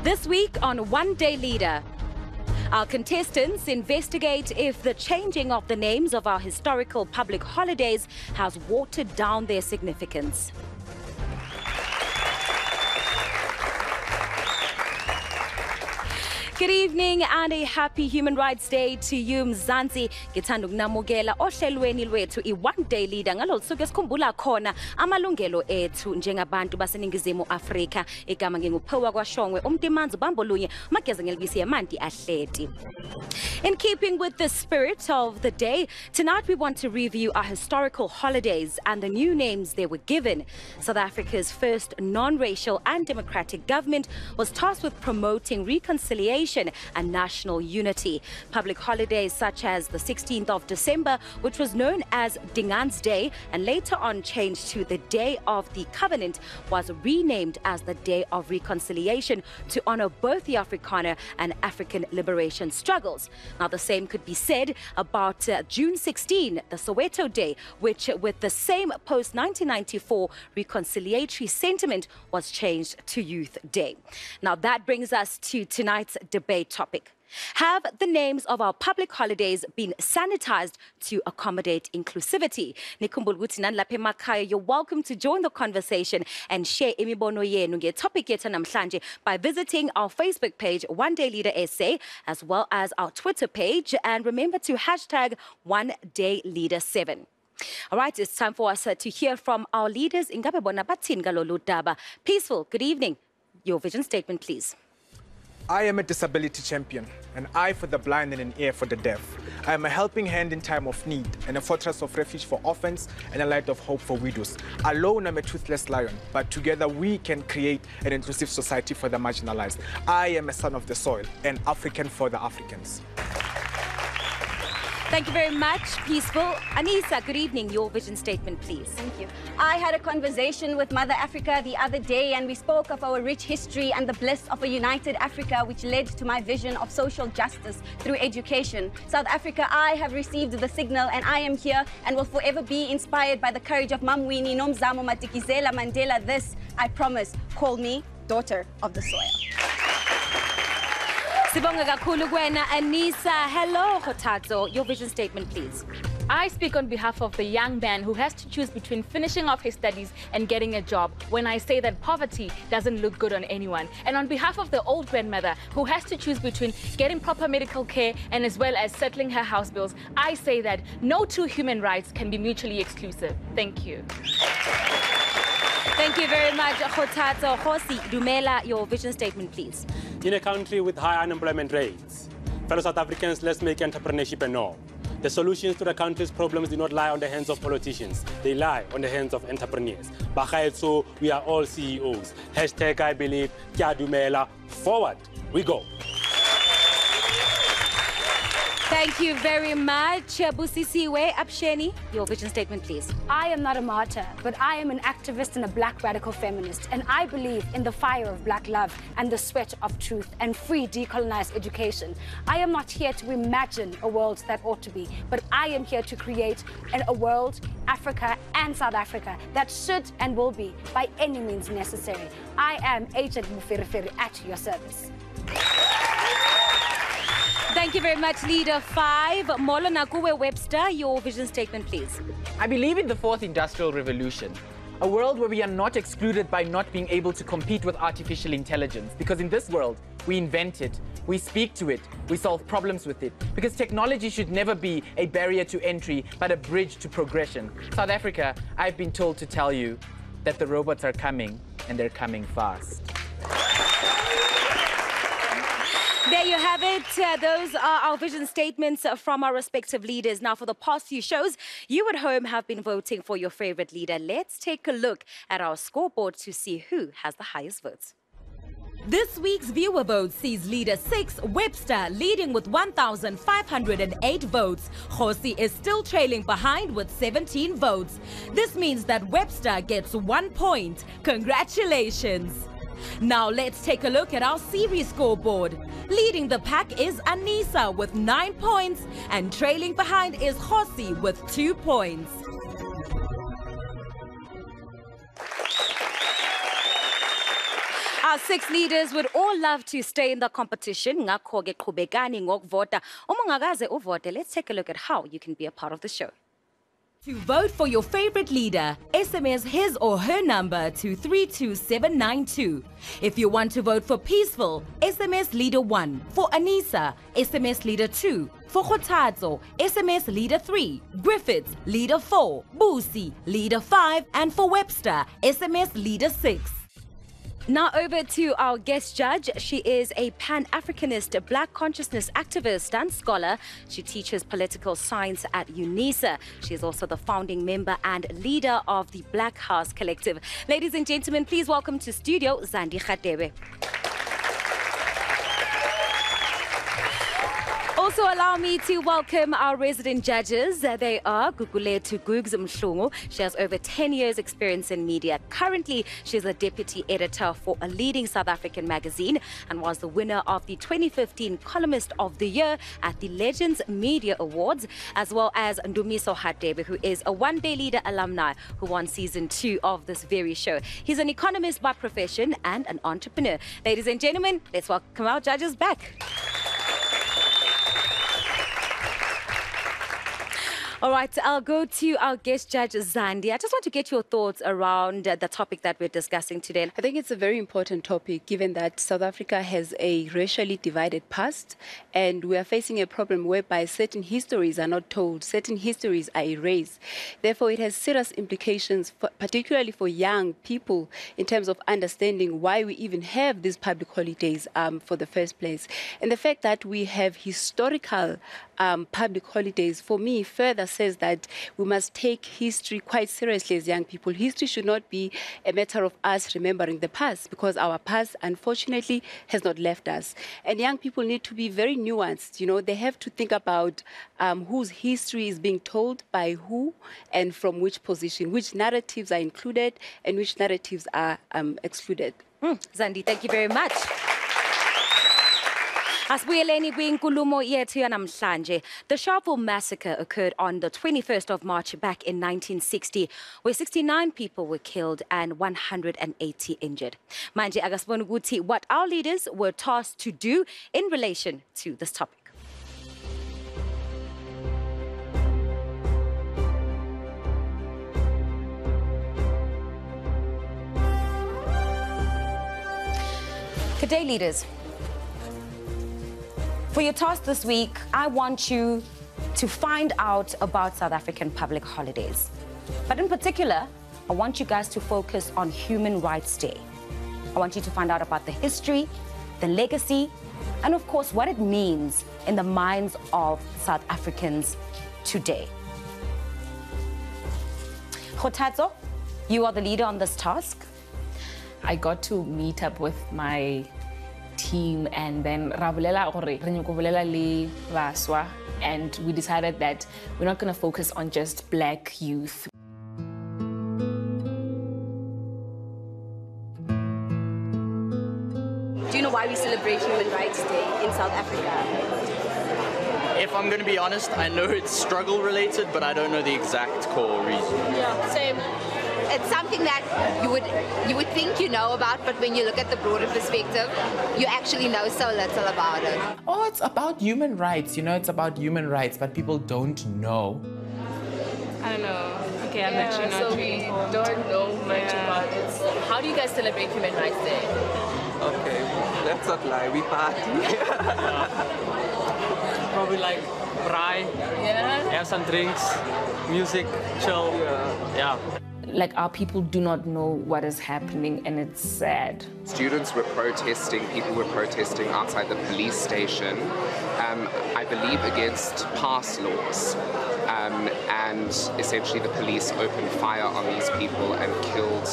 This week on One Day Leader, our contestants investigate if the changing of the names of our historical public holidays has watered down their significance. Good evening and a happy Human Rights Day to you, Mzansi. Ngithanda ukunamukela ohlelweni lwethu i-One Day Leader ngalolu suku esikhumbula khona amalungelo ethu njengabantu baseningizimu Afrika. Igama nginguphiwa kwaShongwe umtimanzi bambolunye mageza ngelibisi yamanti ahleti. In keeping with the spirit of the day, tonight we want to review our historical holidays and the new names they were given. South Africa's first non-racial and democratic government was tasked with promoting reconciliation and national unity. Public holidays such as the 16th of December, which was known as Dingan's Day and later on changed to the Day of the Covenant, was renamed as the Day of Reconciliation to honor both the Afrikaner and African liberation struggles. Now, the same could be said about June 16, the Soweto Day, which with the same post-1994 reconciliatory sentiment was changed to Youth Day. Now, that brings us to tonight's debate topic. Have the names of our public holidays been sanitized to accommodate inclusivity? You're welcome to join the conversation and share imibono yenu nge-topic yethu namhlanje by visiting our Facebook page, One Day Leader SA, as well as our Twitter page. And remember to hashtag OneDayLeader7. All right, it's time for us to hear from our leaders. Ingabe bona bathini ngalolu daba. Peaceful, good evening. Your vision statement, please. I am a disability champion, an eye for the blind and an ear for the deaf. I am a helping hand in time of need and a fortress of refuge for orphans and a light of hope for widows. Alone, I'm a toothless lion, but together we can create an inclusive society for the marginalized. I am a son of the soil, an African for the Africans. Thank you very much, Peaceful. Anisa, good evening. Your vision statement, please. Thank you. I had a conversation with Mother Africa the other day and we spoke of our rich history and the bliss of a united Africa, which led to my vision of social justice through education. South Africa, I have received the signal and I am here and will forever be inspired by the courage of Mamwini Nomzamo Matikizela Mandela. This, I promise, call me daughter of the soil. Sibonga kakhulu kwena, Anisa. Hello, Hotazo. Your vision statement, please. I speak on behalf of the young man who has to choose between finishing off his studies and getting a job when I say that poverty doesn't look good on anyone. And on behalf of the old grandmother who has to choose between getting proper medical care and as well as settling her house bills, I say that no two human rights can be mutually exclusive. Thank you. Thank you very much, Hotazo. Hosi Dumela, your vision statement, please. In a country with high unemployment rates, fellow South Africans, let's make entrepreneurship a norm. The solutions to the country's problems do not lie on the hands of politicians. They lie on the hands of entrepreneurs. So we are all CEOs. Hashtag I believe, Kya Dumela, forward we go. Thank you very much. Busisiwe Absheni, your vision statement, please. I am not a martyr, but I am an activist and a black radical feminist. And I believe in the fire of black love and the sweat of truth and free decolonized education. I am not here to imagine a world that ought to be, but I am here to create a world, Africa and South Africa, that should and will be by any means necessary. I am Agent Mufereferi at your service. Thank you very much, Leader 5. Molo Nakuwe Webster, your vision statement, please. I believe in the fourth industrial revolution, a world where we are not excluded by not being able to compete with artificial intelligence. Because in this world, we invent it, we speak to it, we solve problems with it. Because technology should never be a barrier to entry, but a bridge to progression. South Africa, I've been told to tell you that the robots are coming, and they're coming fast. There you have it. Those are our vision statements from our respective leaders. Now, for the past few shows, you at home have been voting for your favorite leader. Let's take a look at our scoreboard to see who has the highest votes. This week's viewer vote sees leader 6, Webster, leading with 1,508 votes. Hosi is still trailing behind with 17 votes. This means that Webster gets 1 point. Congratulations. Now let's take a look at our series scoreboard. Leading the pack is Anisa with 9 points and trailing behind is Hosi with 2 points. Our 6 leaders would all love to stay in the competition. Ngakho-ke qhubekani ngokuvota. Uma ungakaze uvote, let's take a look at how you can be a part of the show. To vote for your favorite leader, SMS his or her number to 32792. If you want to vote for Peaceful, SMS Leader 1. For Anisa, SMS Leader 2. For Khothatso, SMS Leader 3. Griffiths, Leader 4. Busi, Leader 5. And for Webster, SMS Leader 6. Now over to our guest judge. She is a Pan-Africanist, Black consciousness activist and scholar. She teaches political science at UNISA. She is also the founding member and leader of the Black House Collective. Ladies and gentlemen, please welcome to studio Zandi Khatebe. Also allow me to welcome our resident judges. They are Gugulethu Gugs Mhlungu. She has over 10 years experience in media. Currently, she's a deputy editor for a leading South African magazine and was the winner of the 2015 Columnist of the Year at the Legends Media Awards, as well as Ndumiso Hadebe, who is a One Day Leader alumni who won season 2 of this very show. He's an economist by profession and an entrepreneur. Ladies and gentlemen, let's welcome our judges back. All right, I'll go to our guest judge, Zandi. I just want to get your thoughts around the topic that we're discussing today. I think it's a very important topic, given that South Africa has a racially divided past, and we are facing a problem whereby certain histories are not told, certain histories are erased. Therefore, it has serious implications, particularly for young people, in terms of understanding why we even have these public holidays for the first place. And the fact that we have historical public holidays, for me, further says that we must take history quite seriously as young people. History should not be a matter of us remembering the past, because our past, unfortunately, has not left us. And young people need to be very nuanced. You know, they have to think about whose history is being told by who and from which position, which narratives are included and which narratives are excluded. Zandi, thank you very much. Asibuyeleni kwinkulumo yethu yanamhlanje. The Sharpeville Massacre occurred on the 21st of March back in 1960, where 69 people were killed and 180 injured. Manje akasibona ukuthi what our leaders were tasked to do in relation to this topic. Good day, leaders. For your task this week, I want you to find out about South African public holidays. But in particular, I want you guys to focus on Human Rights Day. I want you to find out about the history, the legacy, and of course, what it means in the minds of South Africans today. Khothatso, you are the leader on this task. I got to meet up with my team and then and we decided that we're not going to focus on just Black youth. Do you know why we celebrate Human Rights Day in South Africa? If I'm going to be honest, I know it's struggle related, but I don't know the exact core reason. Yeah, same. It's something that you would think you know about, but when you look at the broader perspective, you actually know so little about it. Oh, it's about human rights. You know, it's about human rights, but people don't know. I don't know. Okay, I'm actually not really informed. Don't know much about it. How do you guys celebrate Human Rights Day? Okay, let's not lie, we party. Probably like braai, have some drinks, music, chill. Yeah. Like, our people do not know what is happening, and it's sad. Students were protesting, people were protesting outside the police station, I believe against pass laws. And essentially the police opened fire on these people and killed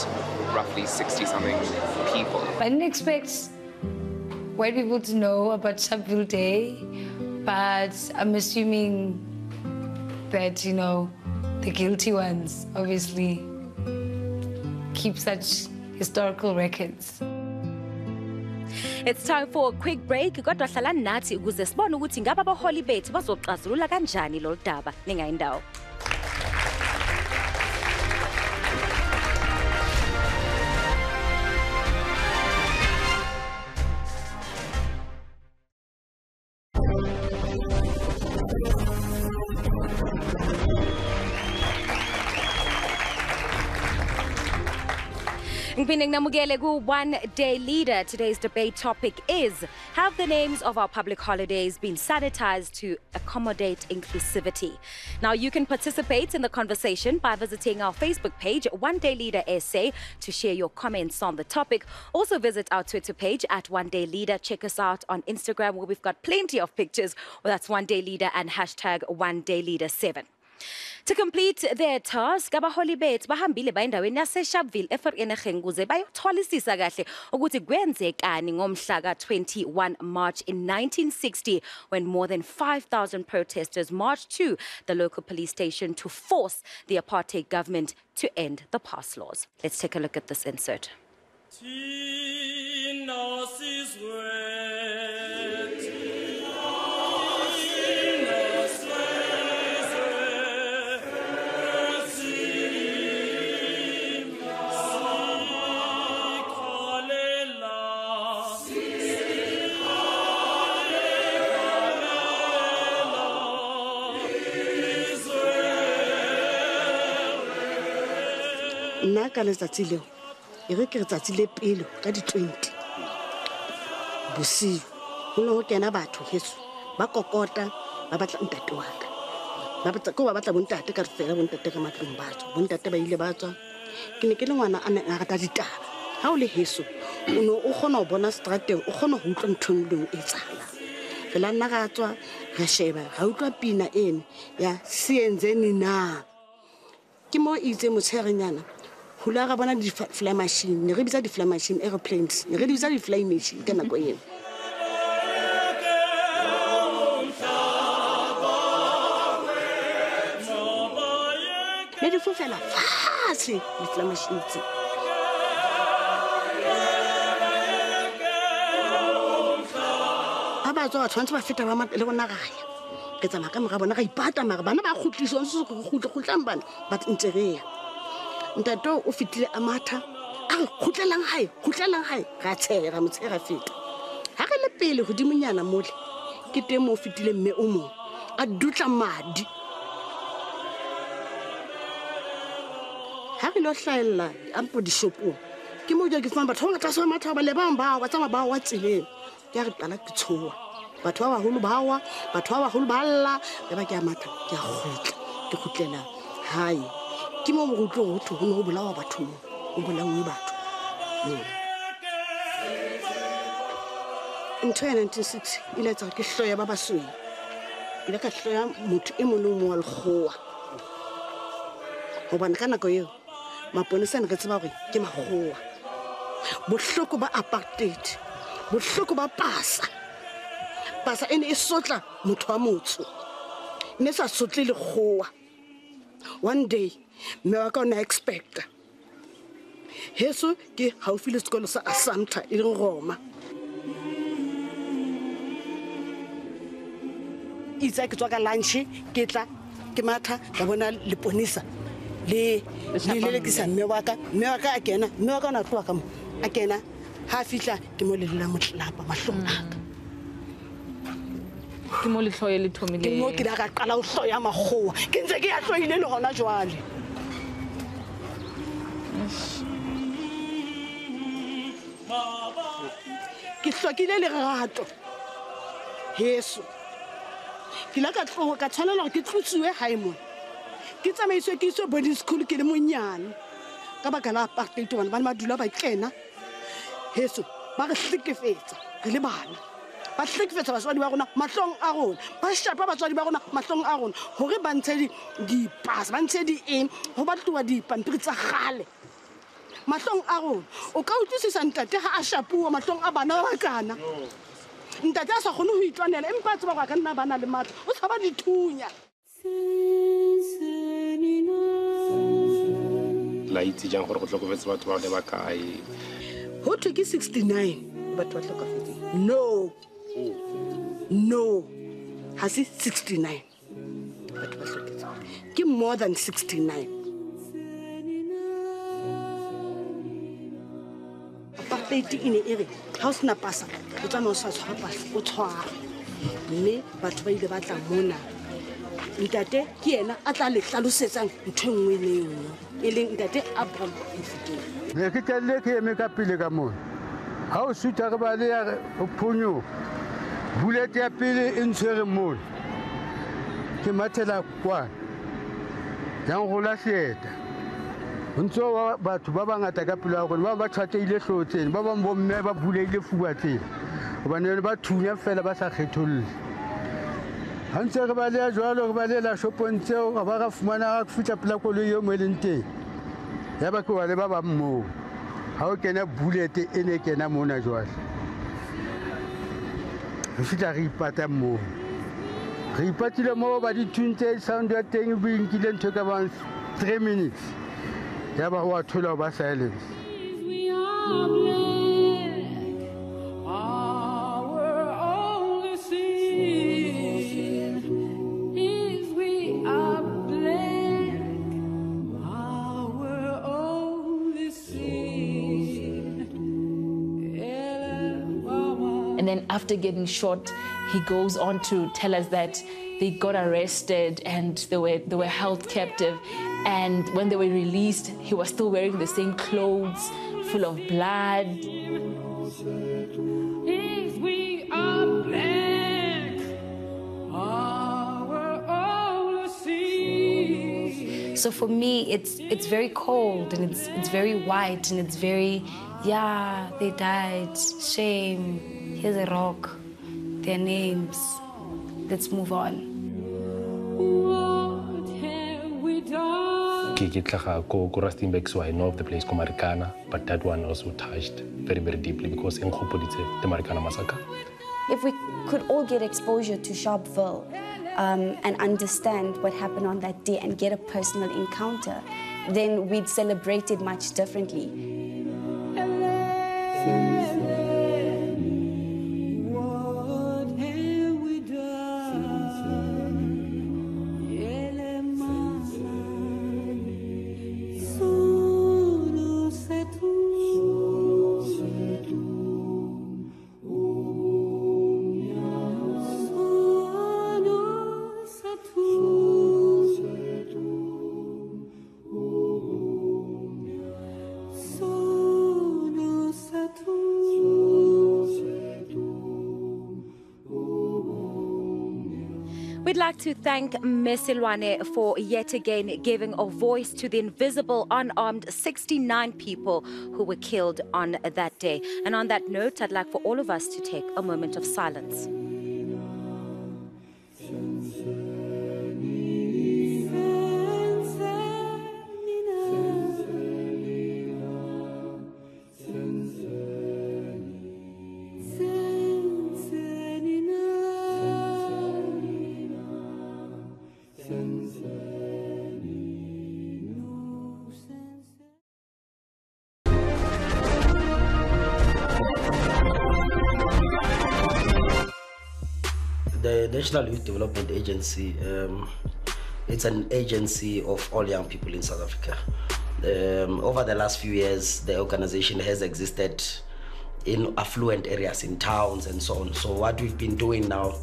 roughly 60-something people. I didn't expect white people to know about Sharpeville Day, but I'm assuming that, you know, the guilty ones obviously keep such historical records. It's time for a quick break. Kodwa hlala nathi ukuze sibone ukuthi ngaba abaholi bethu bazoxazulula kanjani lo daba. Ningayindawo. Ngipinde nginamukele ku-One Day Leader. Today's debate topic is, have the names of our public holidays been sanitized to accommodate inclusivity? Now, you can participate in the conversation by visiting our Facebook page, One Day Leader SA, to share your comments on the topic. Also visit our Twitter page at One Day Leader. Check us out on Instagram, where we've got plenty of pictures. Well, that's One Day Leader and hashtag One Day Leader 7. To complete their task, abaholi bethu bahambile bayendaweni yaseSharpeville eVereniging ukuze bayotholisisa kahle ukuthi kwenzekani ngomhla ka-21 March in 1960 when more than 5,000 protesters marched to the local police station to force the apartheid government to end the pass laws. Let's take a look at this insert. Nna ka letsatsi leo e re ke re tsatsi le pele ka di 20 bosiu go ne go kena batho heso ba kokota ba batla ntate wa ka ba batla bontate ka fela bontate ka matlong batho bontate ba ile ba tswa ke ne ke le ngwana a ne a rata ditaba ha o le heso o no o gona go bona strateng o gona go utlwa nthong e tsala fela nna ga tswa ga sheba ga utlwa pina ene ya sienzeni na ke mo itse motsherenyana hula ga bona di fly machine ne re bitsa di fly machine airplanes ne re bitsa di fly machine ka nako eno ne di fofela fase di fly machine tse aba tswa tshwantse ba feta ba le bona gaya ke tsama ka mora bona ga ipata mara bana ba khutliswa se go khutlang bana ba ntsereya ntato o fitile amatha a khutlelang hae ga tshega motshega feta ha re le pele go dimunyana mole ke teng mo fitile mme o mo a dutla madi ha re lo hlaela ampo di shopo ke mo ke fana batho ba tsa matha ba le ba ba tsama ba wa tseleng ke re qala ke tshoa batho ba baholo bawa batho ba baholo ba lla le ba ke amatha ke a khutlela hae ke mo go tlo go tlo go bolawa batho go bolawa batho in 1996 ile tsa ke hloya ba basweu ile ka hloya motho e mong mo wa lekgowa go bana kana go eo maponesa ne re tseba gore ke magowa bohloko ba apartheid bohloko ba pasa ene e sotla motho wa motho ne sa sotle le khowa one day me wa ka na expecta heso ke haufi le sekolo sa Asanta e leng Roma itse ke tswa ka lunch ke tla ke matha ba bona le ponisa le kisa me wa ka a kena me wa ka na tloa ka mo a kena ha fitla ke mo le la motlapa mahlong aka ke mo le hloye le thomile ke mo ke la ka qala o hloya magowa ke ntse ke ya hloile le gona jwale ke hlokile le rato heso ke la ka tloga ka tshwanela gore ke tlotsiwe hae mo ke tsamaiswe ke iswe boarding school ke le monyane ka baka la apartheid bana ba dula ba kena heso ba re hlekefetsa re le bana ba hlekefetsa batswadi ba rona mahlong a rona ba shapa batswadi ba rona mahlong a rona hore ba ntshe di pass ba ntshe di eng ho ba tloa di pampiri tsa gale mahlong a rona o ka utlwisisa ntate ha a shapuwa mahlong a bana ba kana ntate a sa kgone ho itwanela empa tse ba ka nna bana le matla o tshaba dithunya la itse jang gore go tlhokofetse batho ba le ba kae ho thwe ke 69 batho ba tlhokofetse no ha se 69 batho ba tlhokofetse ke more than 69 apartheid ine ere ha o sena pasa o tsama o sa tshwara pasa o tshwara mme batho ba ile ba tla mona ntate ke yena a tla le hlalosetsang ntho engwe le engwe e leng Ntate Abraham Mofokeng. Ne ke tlaile ke eme ka pele ka mona. Ha o suta re ba le ya o phonyo. Bullet ya pele e ntshwere mona. Ke mathela kwa. Yang go la seeta. Ntso batho ba bangata ka pele ya rona ba tshwateile hlotseng ba bang bomme ba buleile fuwa tsena. Hobane ba thunya fela ba sa kgetholle. Ha ntse re ba le jwalo re ba le la shopong tseo ba ga fumana ga fitla pela koloi yo mo leng teng. Ya ba ke wa le ba ba mmo. Ha o kena bullet e ne kena mona jwale. Re fitla re ipata mmo. Re ipatile mo ba di thuntse sound ya teng bo inkile ntho ka bang 3 minutes. Ya ba wa thola ba silence. And then after getting shot, he goes on to tell us that they got arrested and they were held captive. And when they were released, he was still wearing the same clothes, full of blood. So for me, it's very cold and it's very white and it's very, yeah, they died, shame. Here's a rock, their names. Let's move on. I know of the place called Marikana, but that one also touched very, very deeply because in the Marikana Massacre. If we could all get exposure to Sharpeville and understand what happened on that day and get a personal encounter, then we'd celebrate it much differently. We'd like to thank Ms. Silwane for yet again giving a voice to the invisible, unarmed 69 people who were killed on that day. And on that note, I'd like for all of us to take a moment of silence. The National Youth Development Agency, it's an agency of all young people in South Africa. Over the last few years, the organization has existed in affluent areas, in towns and so on. So what we've been doing now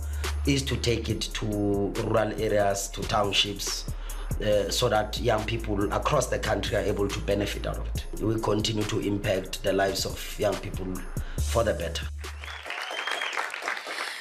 is to take it to rural areas, to townships, so that young people across the country are able to benefit out of it. We continue to impact the lives of young people for the better.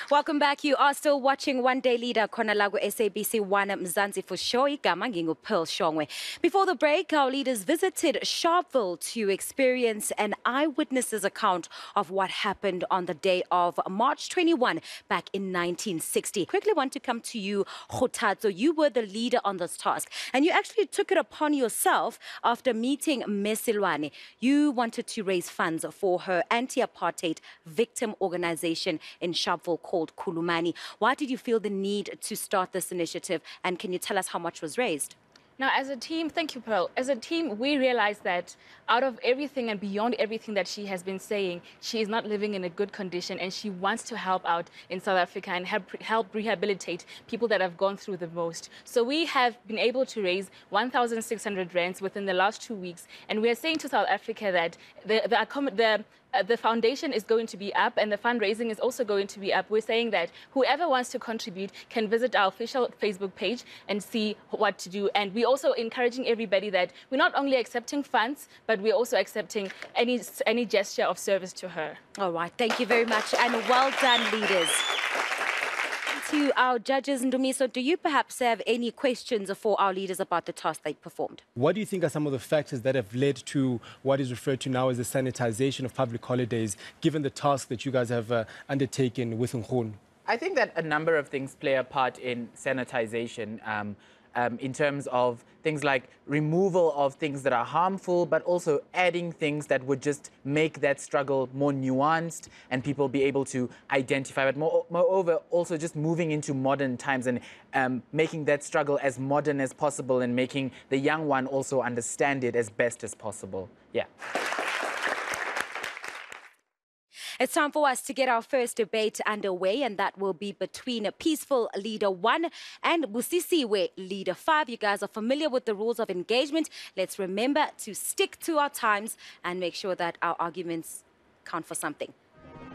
Welcome back. You are still watching One Day Leader, Konalago SABC 1 Mzansi for sure. Pearl Shongwe. Before the break, our leaders visited Sharpeville to experience an eyewitness's account of what happened on the day of March 21 back in 1960. Quickly want to come to you, Khotatso. You were the leader on this task, and you actually took it upon yourself after meeting Ms. Silwane. You wanted to raise funds for her anti-apartheid victim organization in Sharpeville called Kulumani. Why did you feel the need to start this initiative, and can you tell us how much was raised? Now, as a team, thank you, Pearl. As a team, we realized that out of everything and beyond everything that she has been saying, she is not living in a good condition, and she wants to help out in South Africa and help rehabilitate people that have gone through the most. So we have been able to raise 1,600 rands within the last 2 weeks, and we are saying to South Africa that the the foundation is going to be up and the fundraising is also going to be up. We're saying that whoever wants to contribute can visit our official Facebook page and see what to do. And we're also encouraging everybody that we're not only accepting funds, but we're also accepting any gesture of service to her. All right, thank you very much, and well done, leaders. To our judges, Ndumiso, do you perhaps have any questions for our leaders about the task they performed? What do you think are some of the factors that have led to what is referred to now as the sanitization of public holidays, given the task that you guys have undertaken with Nkgon? I think that a number of things play a part in sanitization. In terms of things like removal of things that are harmful, but also adding things that would just make that struggle more nuanced and people be able to identify. But moreover, also just moving into modern times and making that struggle as modern as possible and making the young one also understand it as best as possible. Yeah. It's time for us to get our first debate underway, and that will be between Peaceful Leader 1 and Busisiwe Leader 5. You guys are familiar with the rules of engagement. Let's remember to stick to our times and make sure that our arguments count for something.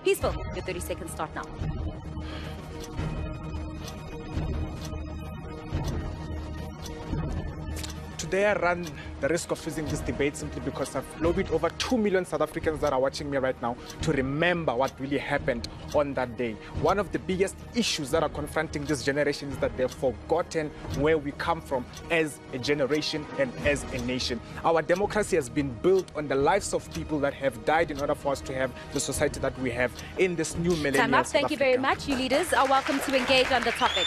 Peaceful, your 30 seconds start now. Today I run the risk of losing this debate simply because I've lobbied over 2 million South Africans that are watching me right now to remember what really happened on that day. One of the biggest issues that are confronting this generation is that they've forgotten where we come from as a generation and as a nation. Our democracy has been built on the lives of people that have died in order for us to have the society that we have in this new millennium. Time up. Thank you very much. You leaders are welcome to engage on the topic.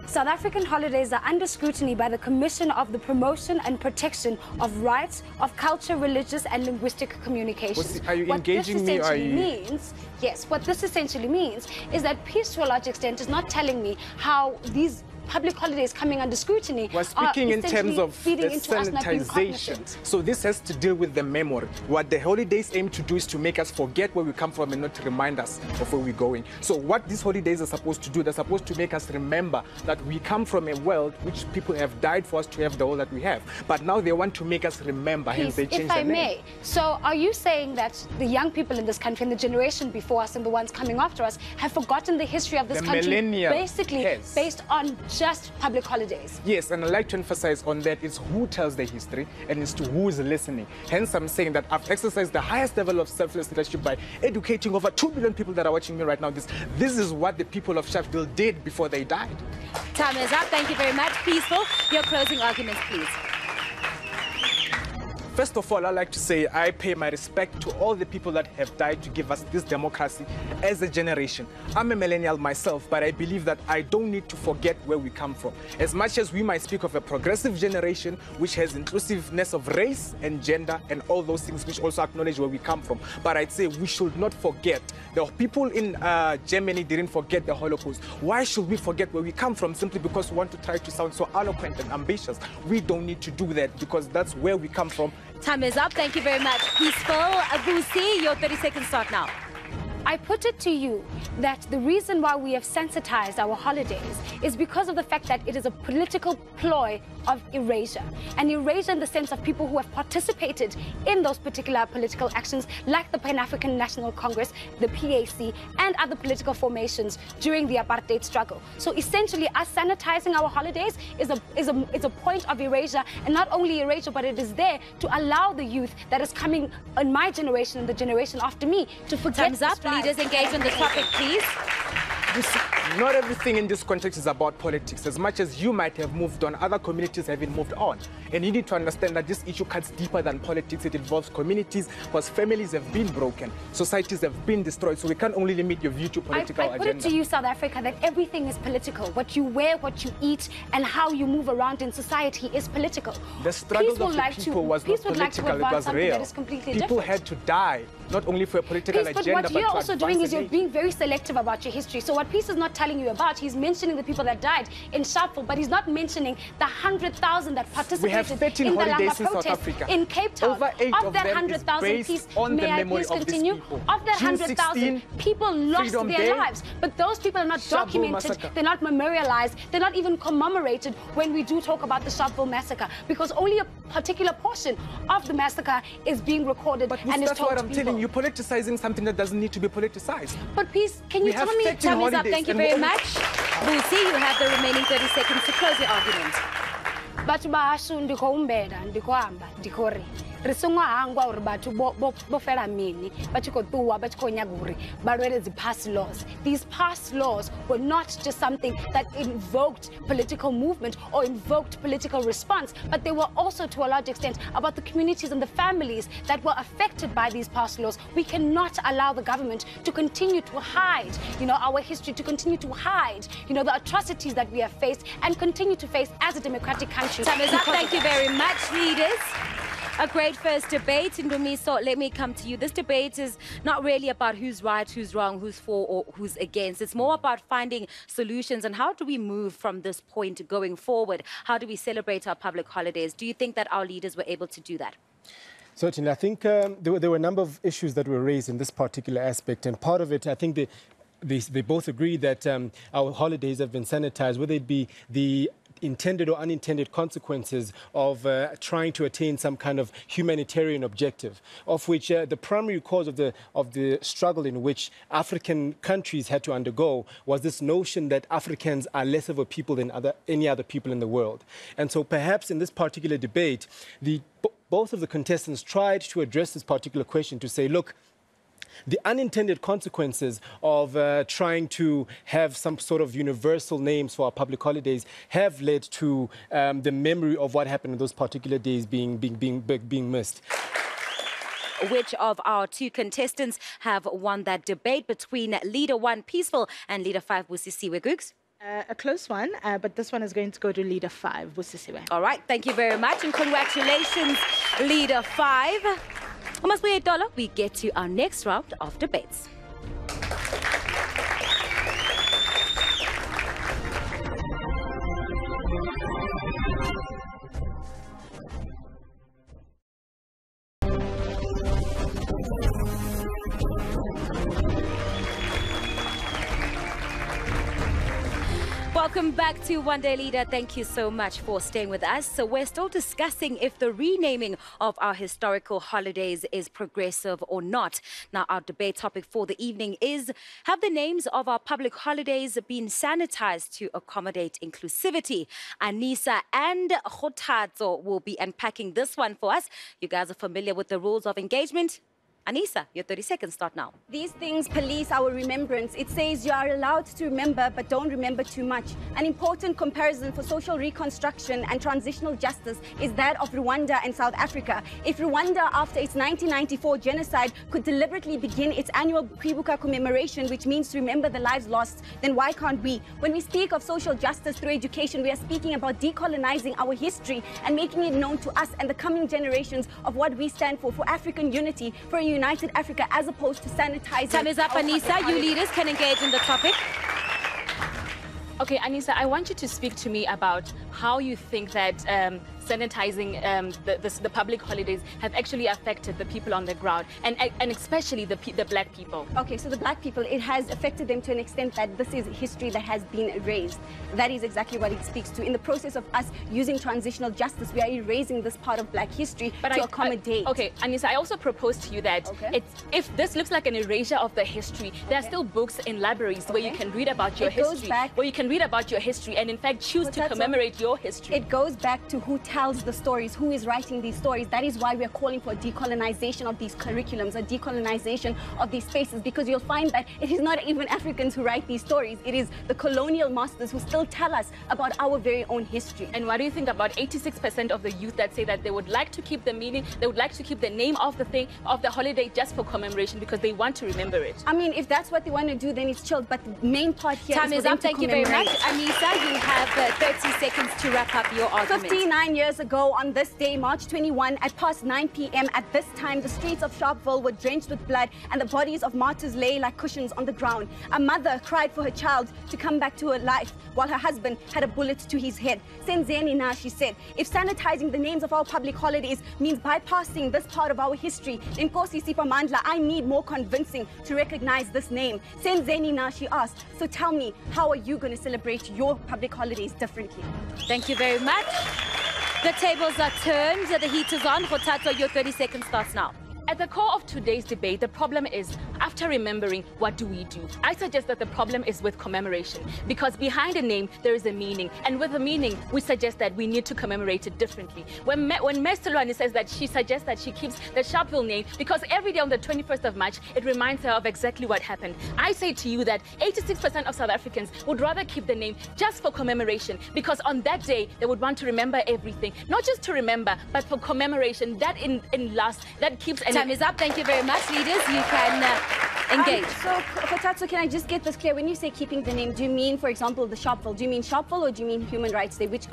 South African holidays are under scrutiny by the Commission of the Promotion and Protection of Rights of Culture, Religious and Linguistic Communication. Are you engaging me? What this essentially means is that Peace to a large extent is not telling me how these public holidays coming under scrutiny We're speaking in terms of the sanitization. So this has to deal with the memory. What the holidays aim to do is to make us forget where we come from and not to remind us of where we're going. So what these holidays are supposed to do, they're supposed to make us remember that we come from a world which people have died for us to have the world that we have. But now they want to make us remember, hence they change the name. If I may, so are you saying that the young people in this country and the generation before us and the ones coming after us have forgotten the history of this country basically based on just public holidays? Yes, and I'd like to emphasize on that it's who tells the history and it's to who is listening. Hence, I'm saying that I've exercised the highest level of selfless leadership by educating over 2 million people that are watching me right now. This is what the people of Sharpeville did before they died. Time is up. Thank you very much. Peaceful, your closing arguments, please. First of all, I'd like to say I pay my respect to all the people that have died to give us this democracy as a generation. I'm a millennial myself, but I believe that I don't need to forget where we come from. As much as we might speak of a progressive generation which has inclusiveness of race and gender and all those things which also acknowledge where we come from, but I'd say we should not forget. The people in Germany didn't forget the Holocaust. Why should we forget where we come from simply because we want to try to sound so eloquent and ambitious? We don't need to do that because that's where we come from. Time is up. Thank you very much. Peaceful. Abusi, your 30 seconds start now. I put it to you that the reason why we have sensitized our holidays is because of the fact that it is a political ploy of erasure. And erasure in the sense of people who have participated in those particular political actions, like the Pan-African National Congress, the PAC, and other political formations during the apartheid struggle. So essentially, us sanitizing our holidays is a point of erasure, and not only erasure, but it is there to allow the youth that is coming in my generation and the generation after me to forget. Time's up. Leaders, engage on the topic, please. Not everything in this context is about politics. As much as you might have moved on, other communities haven't moved on. And you need to understand that this issue cuts deeper than politics. It involves communities because families have been broken, societies have been destroyed. So we can't only limit your view to political agenda. I put it to you, South Africa, that everything is political. What you wear, what you eat, and how you move around in society is political. The struggle of the people was not political, it was real. People had to die not only for a political Peace, agenda, but what you're to also advance doing is the you're nation. being very selective about your history. So what Peace is not telling you about, he's mentioning the people that died in Sharpeville, but he's not mentioning the 100,000 that participated We have 13 in the holidays Lamba in South protest Africa. in Cape Town. Over 8 of of that them 100,000, is Peace, based on the may I memory please of these continue? people. Of that June 100,000, 16, people lost Freedom their Day, lives, but those people are not Sharpeville documented, Massacre. they're not memorialized, they're not even commemorated when we do talk about the Sharpeville Massacre, because only a particular portion of the massacre is being recorded and is That's told what to I'm people. telling you. You're politicizing something that doesn't need to be politicized. But Peace, can you We tell have me? 13 Time is up. holidays Thank you and very we- much. Busi, you have the remaining 30 seconds to close your argument. Batho ba hashu ndiko umbela ndiko hamba ndiko re re songo hangwa uri batho bo fela mini ba tshi kho ṱuwa ba tshi kho nyaga uri ba lwele dzi past laws. These past laws were not just something that invoked political movement or invoked political response, but they were also to a large extent about the communities and the families that were affected by these past laws. We cannot allow the government to continue to hide, our history, to continue to hide, the atrocities that we have faced and continue to face as a democratic country. Time is up. Thank you very much, leaders. A great first debate. Ndumiso, let me come to you. This debate is not really about who's right, who's wrong, who's for or who's against. It's more about finding solutions and how do we move from this point going forward? How do we celebrate our public holidays? Do you think that our leaders were able to do that? Certainly. I think there were a number of issues that were raised in this particular aspect. And part of it, I think they both agree that our holidays have been sanitized, whether it be the intended or unintended consequences of trying to attain some kind of humanitarian objective, of which the primary cause of the struggle in which African countries had to undergo was this notion that Africans are less of a people than any other people in the world. And so perhaps in this particular debate, both of the contestants tried to address this particular question to say, look, the unintended consequences of trying to have some sort of universal names for our public holidays have led to the memory of what happened in those particular days being missed. Which of our two contestants have won that debate between Leader 1, Peaceful, and Leader 5, Busisiwe Googs? A close one, but this one is going to go to Leader 5, Busisiwe. All right, thank you very much, and congratulations, Leader 5. Almost $8, we get to our next round of debates. Welcome back to One Day Leader. Thank you so much for staying with us. So we're still discussing if the renaming of our historical holidays is progressive or not. Now, our debate topic for the evening is, have the names of our public holidays been sanitized to accommodate inclusivity? Anisa and Khotazo will be unpacking this one for us. You guys are familiar with the rules of engagement. Anisa, your 30 seconds start now. These things police our remembrance. It says you are allowed to remember, but don't remember too much. An important comparison for social reconstruction and transitional justice is that of Rwanda and South Africa. If Rwanda, after its 1994 genocide, could deliberately begin its annual Kwibuka commemoration, which means to remember the lives lost, then why can't we? When we speak of social justice through education, we are speaking about decolonizing our history and making it known to us and the coming generations of what we stand for African unity, for a united Africa, as opposed to sanitizing. Time is up, Anisa. You leaders can engage in the topic. Okay, Anisa, I want you to speak to me about how you think that sanitizing the public holidays have actually affected the people on the ground, and especially the black people. Okay, so the black people, it has affected them to an extent that this is history that has been erased. That is exactly what it speaks to. In the process of us using transitional justice, we are erasing this part of black history to accommodate. Okay, Anisa, I also propose to you that if this looks like an erasure of the history, there are still books in libraries where you can read about your history, where you can read about your history and in fact choose to commemorate your history. It goes back to who tells the stories, who is writing these stories. That is why we are calling for a decolonization of these curriculums, a decolonization of these spaces, because you'll find that it is not even Africans who write these stories. It is the colonial masters who still tell us about our very own history. And what do you think about 86% of the youth that say that they would like to keep the meaning, they would like to keep the name of the thing, of the holiday just for commemoration because they want to remember it? I mean, if that's what they want to do, then it's chilled. But the main part here Time is up. Thank you very much. Anisa, you have 30 seconds to wrap up your argument. 59 years years ago on this day, March 21, at past 9 p.m. At this time, the streets of Sharpeville were drenched with blood and the bodies of martyrs lay like cushions on the ground. A mother cried for her child to come back to her life while her husband had a bullet to his head. Senzeni na, she said, if sanitizing the names of our public holidays means bypassing this part of our history, then Nkosi Sipamandla, I need more convincing to recognize this name. Senzeni na, she asked, so tell me, how are you going to celebrate your public holidays differently? Thank you very much. The tables are turned, the heat is on. Khothatso, your 30 seconds starts now. At the core of today's debate, the problem is, after remembering, what do we do? I suggest that the problem is with commemoration, because behind a name, there is a meaning. And with the meaning, we suggest that we need to commemorate it differently. When Ms. Tulwane says that she suggests that she keeps the Sharpeville name, because every day on the 21st of March, it reminds her of exactly what happened. I say to you that 86% of South Africans would rather keep the name just for commemoration, because on that day, they would want to remember everything. Not just to remember, but for commemoration. That lasts, that keeps... Time is up. Thank you very much, leaders. You can engage. So, Khothatso, can I just get this clear? When you say keeping the name, do you mean, for example, the Sharpeville? Do you mean Sharpeville or do you mean Human Rights Day? Which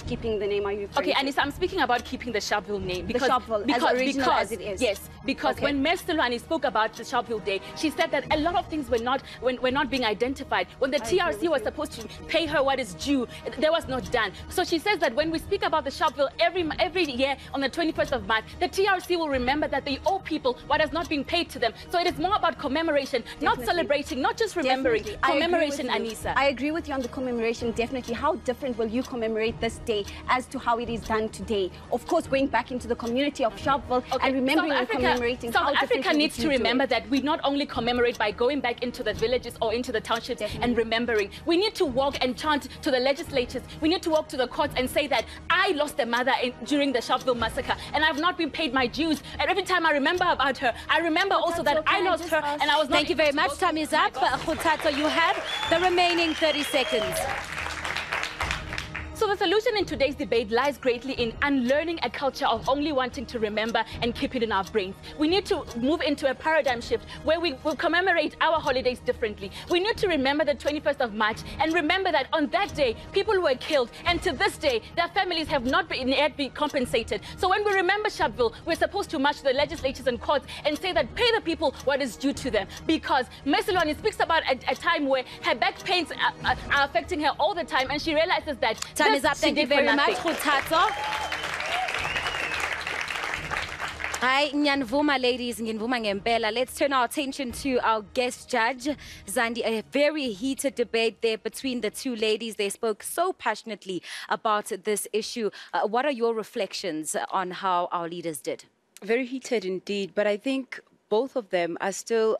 keeping the name are you referring to? Okay, Anissa, I'm speaking about keeping the Sharpeville name. Because, the Sharpeville, as original as it is? Yes, because when Ms. Tulwane spoke about the Sharpeville Day, she said that a lot of things were not being identified. When the TRC was supposed to pay her what is due, that was not done. So she says that when we speak about the Sharpeville every year on the 21st of March, the TRC will remember that they owe people what has not been paid to them. So it is more about commemoration, not celebrating, not just remembering. Commemoration, Anissa. I agree with you on the commemoration, definitely. How different will you commemorate this day as to how it is done today? Of course, going back into the community of Sharpeville and remembering and commemorating. South Africa needs to remember that we not only commemorate by going back into the villages or into the townships and remembering. We need to walk and chant to the legislatures. We need to walk to the courts and say that I lost a mother during the Sharpeville massacre and I've not been paid my dues. And every time I remember about her, I remember also that I lost her and I was not... Thank you very much. Time is up. Khothatso, you have the remaining 30 seconds. So the solution in today's debate lies greatly in unlearning a culture of only wanting to remember and keep it in our brains. We need to move into a paradigm shift where we will commemorate our holidays differently. We need to remember the 21st of March and remember that on that day, people were killed. And to this day, their families have not yet been compensated. So when we remember Sharpeville, we're supposed to march to the legislatures and courts and say that pay the people what is due to them. Because Ms. Tulwane speaks about a time where her back pains are affecting her all the time and she realizes that... Time is up. Thank you very much, Khothatso. Hi, Nyanvuma, ladies, Nyanvuma Ngempela. Let's turn our attention to our guest judge, Zandi. A very heated debate there between the two ladies. They spoke so passionately about this issue. What are your reflections on how our leaders did? Very heated indeed, but I think both of them are still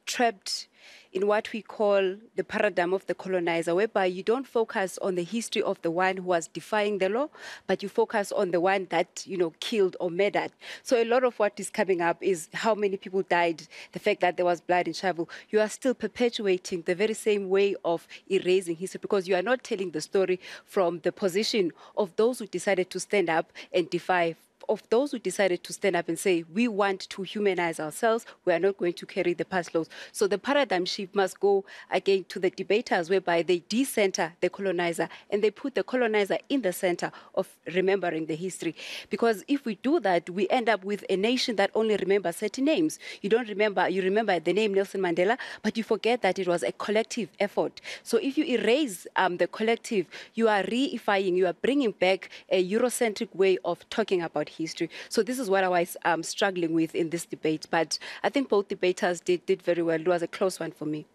trapped in what we call the paradigm of the colonizer, whereby you don't focus on the history of the one who was defying the law, but you focus on the one that, killed or murdered. So a lot of what is coming up is how many people died, the fact that there was blood in Sharpeville. You are still perpetuating the very same way of erasing history because you are not telling the story from the position of those who decided to stand up and defy, of those who decided to stand up and say, we want to humanize ourselves, we are not going to carry the past laws. So the paradigm shift must go again to the debaters, whereby they decenter the colonizer and they put the colonizer in the center of remembering the history. Because if we do that, we end up with a nation that only remembers certain names. You remember the name Nelson Mandela, but you forget that it was a collective effort. So if you erase the collective, you are reifying, you are bringing back a Eurocentric way of talking about history. So this is what I was struggling with in this debate. But I think both debaters did very well. It was a close one for me.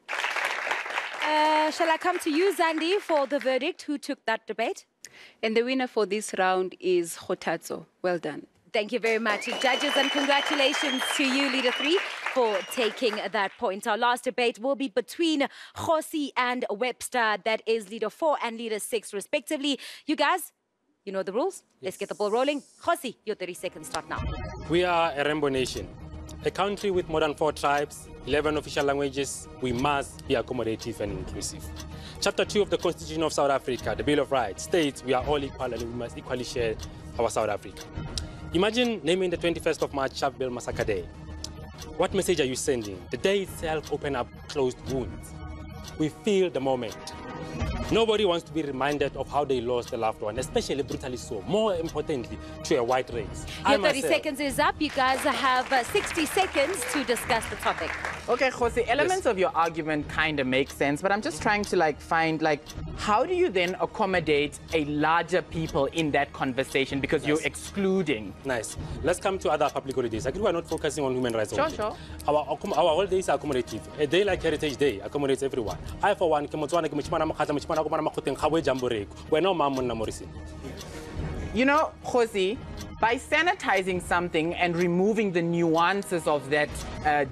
Shall I come to you, Zandi, for the verdict? Who took that debate? And the winner for this round is Khothatso. Well done. Thank you very much, judges, and congratulations to you, Leader 3, for taking that point. Our last debate will be between Khosi and Webster. That is Leader 4 and Leader 6, respectively. You guys, you know the rules. Let's get the ball rolling. Khosi, your 30 seconds start now. We are a rainbow nation, a country with more than 4 tribes, 11 official languages. We must be accommodative and inclusive. Chapter 2 of the Constitution of South Africa, the Bill of Rights, states we are all equal and we must equally share our South Africa. Imagine naming the 21st of March Sharpeville Massacre Day. What message are you sending? The day itself opened up closed wounds. We feel the moment. Nobody wants to be reminded of how they lost a loved one, especially brutally so, more importantly, to a white race. Your 30 seconds is up. You guys have 60 seconds to discuss the topic. Okay, Jose, elements of your argument kind of make sense, but I'm just trying to find how do you then accommodate a larger people in that conversation because you're excluding? Nice. Let's come to other public holidays. I agree we're not focusing on human rights only. Sure. Our holidays are accommodative. A day like Heritage Day accommodates everyone. I, for one, you know, Jose, by sanitizing something and removing the nuances of that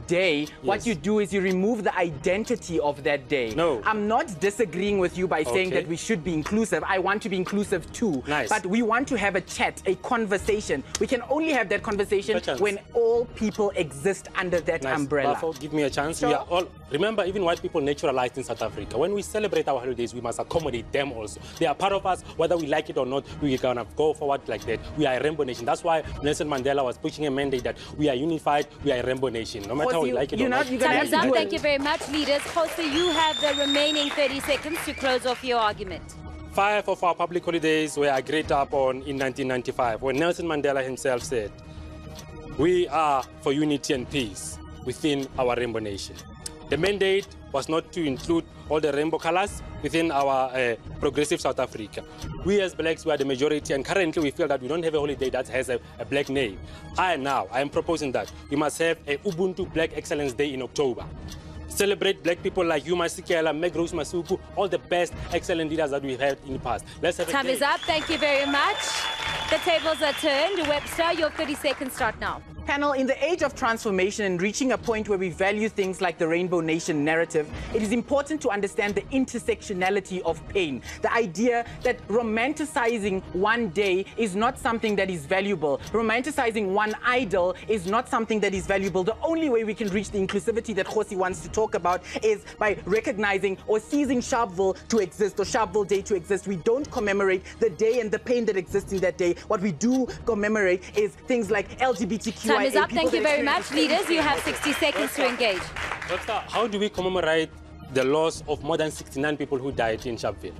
day, what you do is you remove the identity of that day. No. I'm not disagreeing with you by saying that we should be inclusive. I want to be inclusive too. Nice. But we want to have a chat, a conversation. We can only have that conversation when all people exist under that umbrella. Bafo, give me a chance. Sure. We are all, remember, even white people naturalized in South Africa. When we celebrate our holidays, we must accommodate them also. They are part of us, whether we like it or not. We're going to go forward like that. We are a rainbow nation. That's why Nelson Mandela was pushing a mandate that we are unified, we are a rainbow nation. No matter how we like it or not. Time is up. Thank you very much, leaders. Jose, you have the remaining 30 seconds to close off your argument. 5 of our public holidays were agreed upon in 1995 when Nelson Mandela himself said, we are for unity and peace within our rainbow nation. The mandate was not to include all the rainbow colors within our progressive South Africa. We as blacks, we are the majority, and currently we feel that we don't have a holiday that has a black name. I am proposing that we must have a Ubuntu Black Excellence Day in October. Celebrate black people like you, Masikela, Meg Rose Masuku, all the best excellent leaders that we've had in the past. Let's have a Time is up. Thank you very much. The tables are turned. Webster, your 30 seconds start now. Panel, in the age of transformation and reaching a point where we value things like the Rainbow Nation narrative, it is important to understand the intersectionality of pain. The idea that romanticizing one day is not something that is valuable. Romanticizing one idol is not something that is valuable. The only way we can reach the inclusivity that Josi wants to talk about is by recognizing or seizing Sharpeville to exist, or Sharpeville Day to exist. We don't commemorate the day and the pain that exists in that day. What we do commemorate is things like LGBTQ. Time is up. Thank you very much. Leaders, you have 60 seconds to engage. Doctor, how do we commemorate the loss of more than 69 people who died in Sharpeville?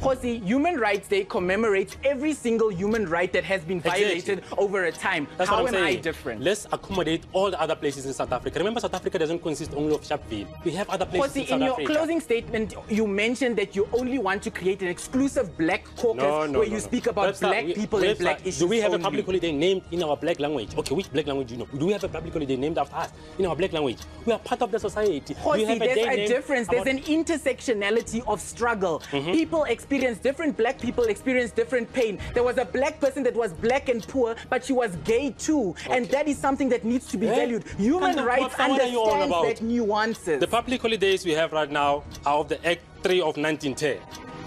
Josi, Human Rights Day commemorates every single human right that has been violated over a time. That's How what I'm am saying. I different? Let's accommodate all the other places in South Africa. Remember, South Africa doesn't consist only of Sharpeville. We have other places in South Africa. In your closing statement, you mentioned that you only want to create an exclusive black caucus where you speak about black people and black issues. Do we have a public holiday named in our black language? Okay, which black language do you know? Do we have a public holiday named after us in our black language? We are part of the society. Josi, there's a difference. There's an intersectionality of struggle. People experience different black people experience different pain. There was a black person that was black and poor, but she was gay too. And that is something that needs to be valued. Human rights understands that nuances. The public holidays we have right now are of the Act 3 of 1910.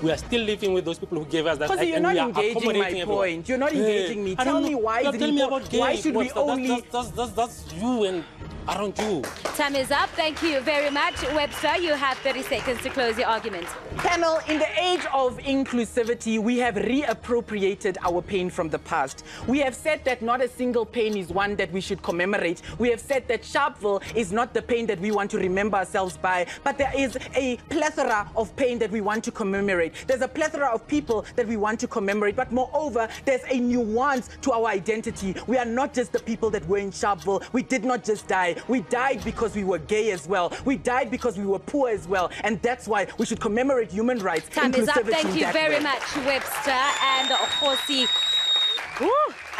We are still living with those people who gave us that act, you're not engaging my point. You're not engaging me. Tell me why is it important? Why should we only... That's you and aren't you. Time is up. Thank you very much. Webster, you have 30 seconds to close your argument. Panel, in the age of inclusivity, we have reappropriated our pain from the past. We have said that not a single pain is one that we should commemorate. We have said that Sharpeville is not the pain that we want to remember ourselves by, but there is a plethora of pain that we want to commemorate. There's a plethora of people that we want to commemorate, but moreover, there's a nuance to our identity. We are not just the people that were in Sharpeville. We did not just die. We died because we were gay as well. We died because we were poor as well. And that's why we should commemorate human rights. Time is up. Thank you very much, Webster and Josi.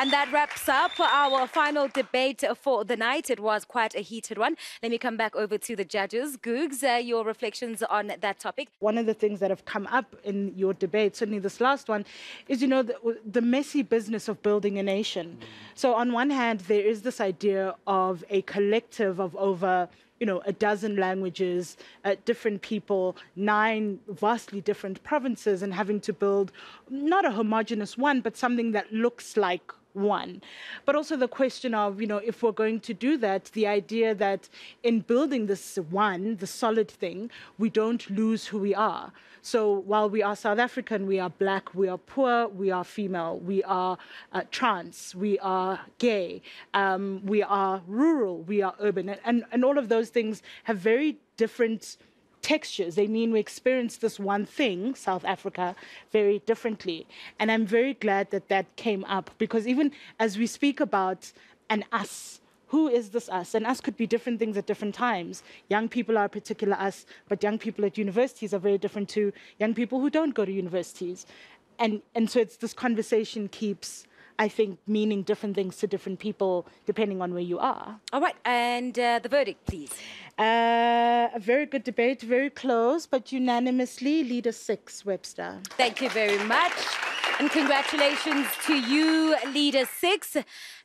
And that wraps up our final debate for the night. It was quite a heated one. Let me come back over to the judges. Googs, your reflections on that topic. One of the things that have come up in your debate, certainly this last one, is, you know, the messy business of building a nation. So on one hand, there is this idea of a collective of over, you know, a dozen languages, different people, 9 vastly different provinces, and having to build not a homogenous one, but something that looks like one. But also the question of, you know, if we're going to do that, the idea that in building this one, the solid thing, we don't lose who we are. So while we are South African, we are black, we are poor, we are female, we are trans, we are gay, we are rural, we are urban. And all of those things have very different textures. They mean we experience this one thing, South Africa, very differently. And I'm very glad that that came up, because even as we speak about an us, who is this us? And us could be different things at different times. Young people are a particular us, but young people at universities are very different to young people who don't go to universities. And so it's this conversation keeps, I think, meaning different things to different people depending on where you are. All right, and the verdict, please. A very good debate, very close, but unanimously, leader 6, Webster. Thank you very much. And congratulations to you, leader 6.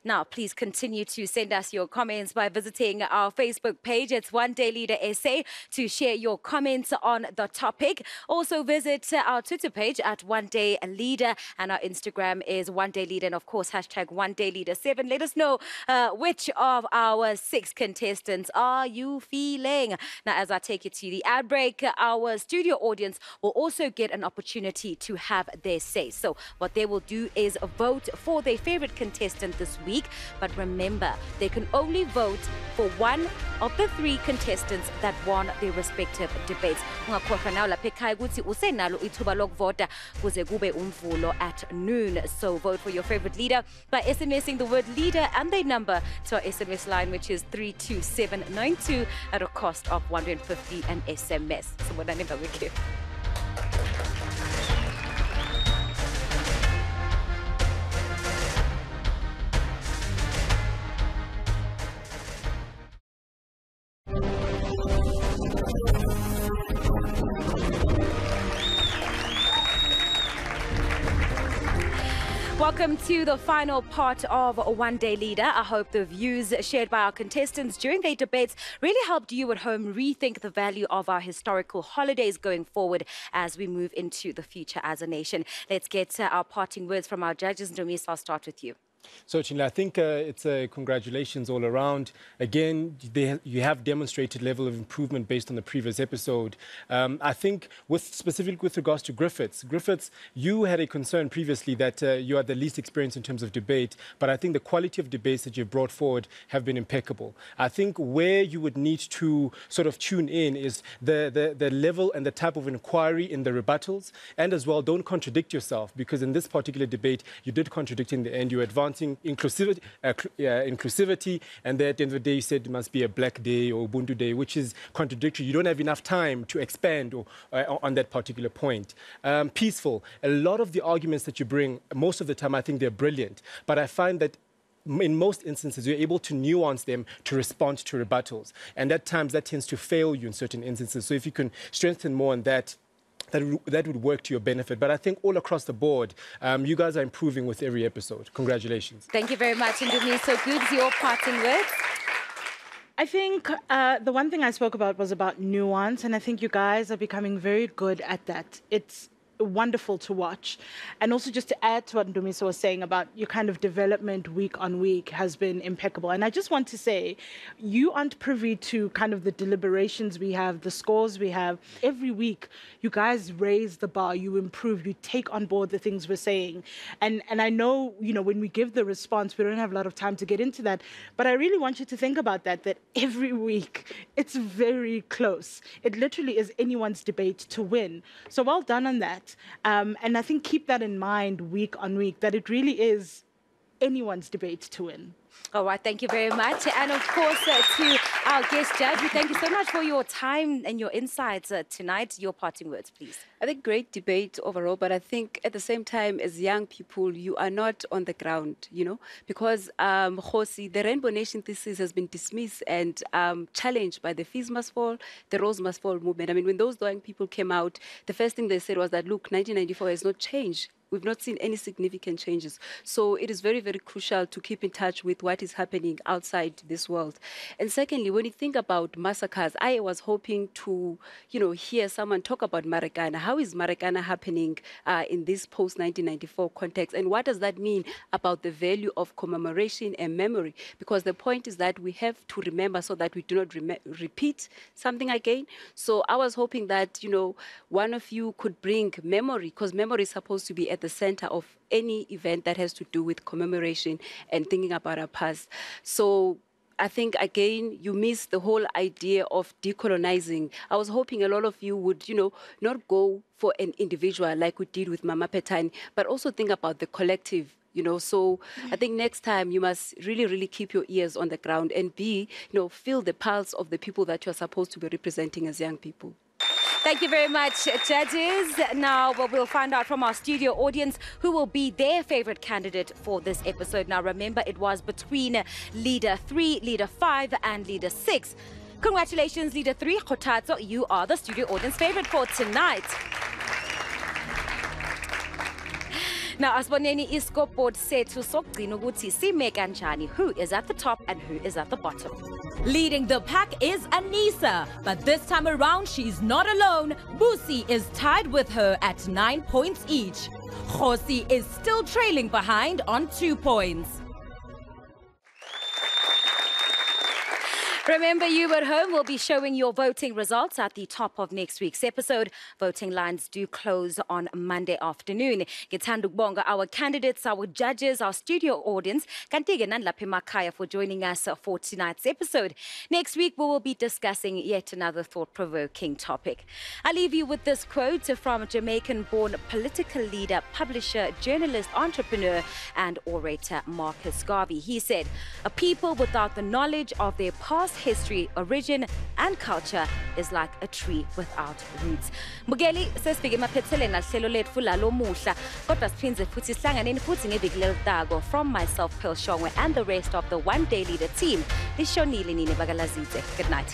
Now, please continue to send us your comments by visiting our Facebook page. It's One Day Leader SA to share your comments on the topic. Also visit our Twitter page at One Day Leader, and our Instagram is One Day Leader, and of course, hashtag One Day Leader 7. Let us know which of our 6 contestants are you feeling. Now, as I take you to the ad break, our studio audience will also get an opportunity to have their say. So what they will do is vote for their favorite contestant this week. But remember, they can only vote for one of the 3 contestants that won their respective debates. Ungakhohlwa nawe lapha ekhaya ukuthi usenalo ithuba lokuvota kuze kube umvulo at noon. So vote for your favorite leader by SMSing the word leader and their number to our SMS line, which is 32792 at a cost of 150 an SMS. So what I never will give. Welcome to the final part of One Day Leader. I hope the views shared by our contestants during their debates really helped you at home rethink the value of our historical holidays going forward as we move into the future as a nation. Let's get our parting words from our judges. Ndomis, I'll start with you. So, Chinla, I think it's congratulations all around. Again, you have demonstrated level of improvement based on the previous episode. I think specifically with regards to Griffiths, you had a concern previously that you are the least experienced in terms of debate, but I think the quality of debates that you've brought forward have been impeccable. I think where you would need to sort of tune in is the level and the type of inquiry in the rebuttals, and as well, don't contradict yourself, because in this particular debate, you did contradict in the end. You advanced inclusivity, and then at the end of the day, you said it must be a Black Day or Ubuntu Day, which is contradictory. You don't have enough time to expand on that particular point. Peaceful. A lot of the arguments that you bring, most of the time, I think they're brilliant, but I find that in most instances, you're able to nuance them to respond to rebuttals. And at times, that tends to fail you in certain instances. So if you can strengthen more on that, that would work to your benefit. But I think all across the board, you guys are improving with every episode. Congratulations. Thank you very much, Ndumi. So good, your parting words. I think the one thing I spoke about was about nuance, and I think you guys are becoming very good at that. It's wonderful to watch. And also, just to add to what Ndumiso was saying about your kind of development week on week has been impeccable. And I just want to say, you aren't privy to kind of the deliberations we have, the scores we have. Every week, you guys raise the bar, you improve, you take on board the things we're saying. And I know, you know, when we give the response, we don't have a lot of time to get into that. But I really want you to think about that every week, it's very close. It literally is anyone's debate to win. So well done on that. And I think keep that in mind week on week, that it really is anyone's debate to win. All right, thank you very much. And of course, to our guest judge, we thank you so much for your time and your insights tonight. Your parting words, please. I think great debate overall, but I think at the same time, as young people, you are not on the ground, you know, because Khosi, the Rainbow Nation thesis has been dismissed and challenged by the Fees Must Fall, the Rose Must Fall movement. I mean, when those young people came out, the first thing they said was that, look, 1994 has not changed. We've not seen any significant changes. So it is very, very crucial to keep in touch with what is happening outside this world. And secondly, when you think about massacres, I was hoping to, you know, hear someone talk about Marikana. How is Marikana happening in this post-1994 context? And what does that mean about the value of commemoration and memory? Because the point is that we have to remember so that we do not repeat something again. So I was hoping that, you know, one of you could bring memory, because memory is supposed to be at the center of any event that has to do with commemoration and thinking about our past. So I think, again, you miss the whole idea of decolonizing. I was hoping a lot of you would, not go for an individual like we did with Mama Petani, but also think about the collective. So I think next time you must really, really keep your ears on the ground and feel the pulse of the people that you're supposed to be representing as young people. Thank you very much, judges. Now, we'll find out from our studio audience who will be their favorite candidate for this episode. Now, remember, it was between Leader 3, Leader 5, and Leader 6. Congratulations, Leader 3, Khotatso. You are the studio audience favorite for tonight. Now, asiboneni iskopboard sethu sokugcina ukuthi sime kanjani, who is at the top and who is at the bottom. Leading the pack is Anisa, but this time around she's not alone. Busi is tied with her at 9 points each. Khosi is still trailing behind on 2 points. Remember, you at home will be showing your voting results at the top of next week's episode. Voting lines do close on Monday afternoon. Ngithanda ukubonga our candidates, our judges, our studio audience. Kanti-ke nanilapha emakhaya for joining us for tonight's episode. Next week, we will be discussing yet another thought-provoking topic. I leave you with this quote from Jamaican-born political leader, publisher, journalist, entrepreneur, and orator Marcus Garvey. He said, "A people without the knowledge of their past history, origin, and culture is like a tree without roots." Mugeli, sesifike emaphetheleni ahlelo lethu lalo muhla, kodwa siphinze futhi sihlanganeni futhi ngeviki lelitago. From myself, Pearl Shongwe, and the rest of the One Day Leader team, lishonile nini bakalazite. Good night.